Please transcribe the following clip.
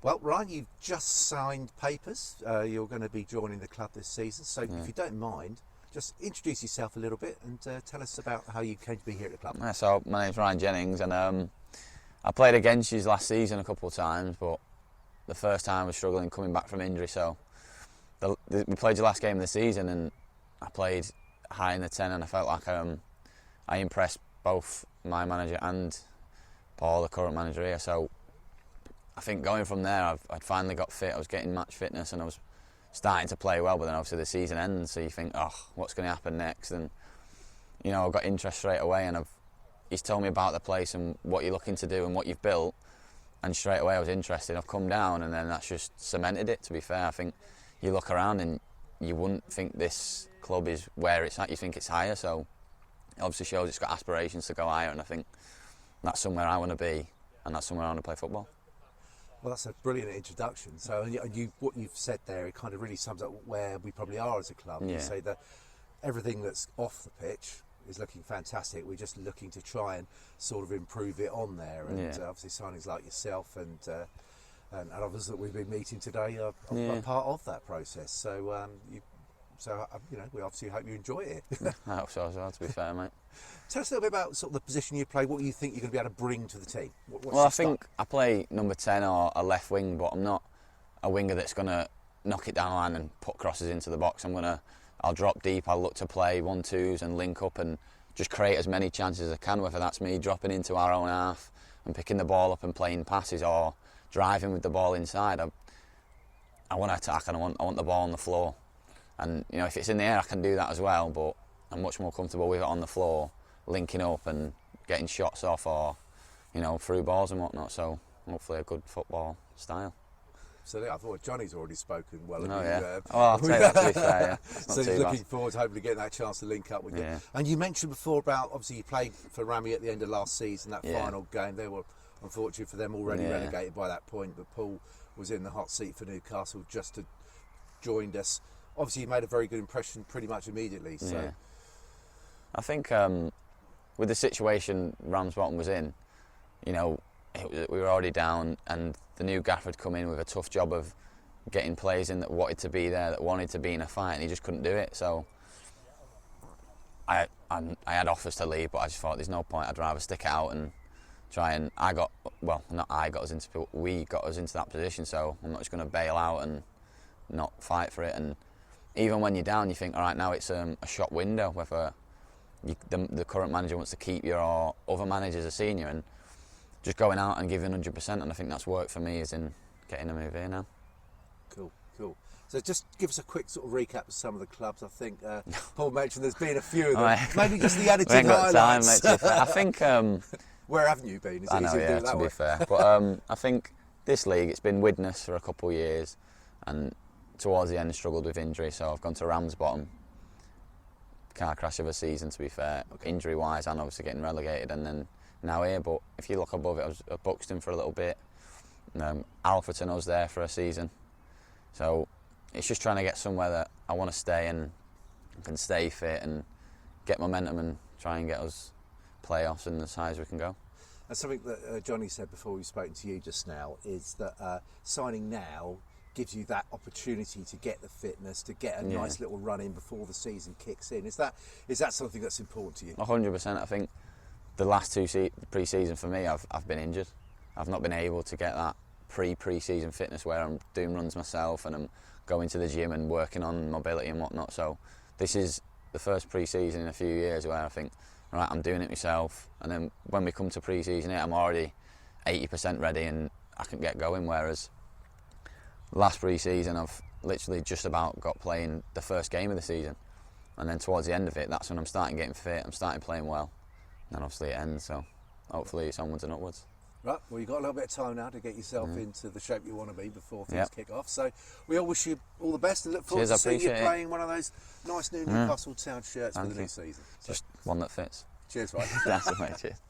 Well, Ryan, you've just signed papers. You're going to be joining the club this season. So if you don't mind, just introduce yourself a little bit and tell us about how you came to be here at the club. Yeah, so my name's Ryan Jennings, and I played against you last season a couple of times, but the first time I was struggling coming back from injury. So we played your last game of the season, and I played high in the 10, and I felt like I impressed both my manager and Paul, the current manager here. So I think going from there, I'd finally got fit. I was getting match fitness, and I was starting to play well. But then obviously the season ends, so you think, oh, what's going to happen next? And you know, I got interest straight away, and he's told me about the place and what you're looking to do and what you've built, and straight away I was interested. I've come down, and then that's just cemented it. To be fair, I think you look around and you wouldn't think this club is where it's at. You think it's higher, so it obviously shows it's got aspirations to go higher, and I think that's somewhere I want to be, and that's somewhere I want to play football. Well, that's a brilliant introduction. So, what you've said there, it kind of really sums up where we probably are as a club. Yeah. You say that everything that's off the pitch is looking fantastic. We're just looking to try and sort of improve it on there. And obviously signings like yourself and others that we've been meeting today are part of that process. So, we obviously hope you enjoy it. I hope so as well, to be fair, mate. Tell us a little bit about sort of the position you play, what you think you're going to be able to bring to the team. Well, I think I play number 10 or a left wing, but I'm not a winger that's going to knock it down the line and put crosses into the box. I'll drop deep, I'll look to play 1-2s and link up and just create as many chances as I can, whether that's me dropping into our own half and picking the ball up and playing passes, or driving with the ball inside. I want to attack, and I want the ball on the floor. And you know, if it's in the air, I can do that as well, but I'm much more comfortable with it on the floor, linking up and getting shots off, or you know, through balls and whatnot. So hopefully a good football style. So I thought Johnny's already spoken well. Oh, yeah. I'll take that, to be fair. Yeah. So he's looking forward to hopefully getting that chance to link up with you. And you mentioned before about, obviously you played for Rami at the end of last season, that final game. They were, unfortunately for them, already relegated by that point, but Paul was in the hot seat for Newcastle, just had joined us. Obviously you made a very good impression pretty much immediately. So yeah. I think with the situation Ramsbottom was in, you know, we were already down, and the new gaffer had come in with a tough job of getting players in that wanted to be there, that wanted to be in a fight, and he just couldn't do it. So I had offers to leave, but I just thought there's no point. I'd rather stick it out and try. And we got us into that position. So I'm not just going to bail out and not fight for it. And even when you're down, you think, all right, now it's a shot window, whether the current manager wants to keep you or other managers are senior, and just going out and giving 100%, and I think that's worked for me, is in getting a move here now. Cool. So just give us a quick sort of recap of some of the clubs. I think Paul mentioned there's been a few of them. Maybe just the edited highlights. Time, mate, I think... where haven't you been? Is I it know, easy to do it that to way? be fair. But I think this league, it's been Widnes for a couple of years, and towards the end struggled with injury, so I've gone to Ramsbottom. Car crash of a season, to be fair, injury-wise, and obviously getting relegated, and then now here. But if you look above it, I was at Buxton for a little bit. Alfreton, I was there for a season. So it's just trying to get somewhere that I want to stay and can stay fit and get momentum and try and get us playoffs and as high as we can go. And something that Johnny said before we've spoken to you just now is that signing now gives you that opportunity to get the fitness, to get a nice little run in before the season kicks in. Is that something that's important to you? 100%. I think the last two pre-season for me, I've been injured. I've not been able to get that pre-season fitness where I'm doing runs myself and I'm going to the gym and working on mobility and whatnot. So this is the first pre-season in a few years where I think, right, I'm doing it myself, and then when we come to pre-season, I'm already 80% ready and I can get going. Whereas last pre-season, I've literally just about got playing the first game of the season, and then towards the end of it, that's when I'm starting getting fit, I'm starting playing well. And obviously it ends, so hopefully it's onwards and upwards. Right, well, you've got a little bit of time now to get yourself into the shape you want to be before things kick off. So we all wish you all the best and look forward to seeing you playing one of those nice new Newcastle Town shirts for the new season. Just one that fits. Cheers, right? That's it, mate. Cheers.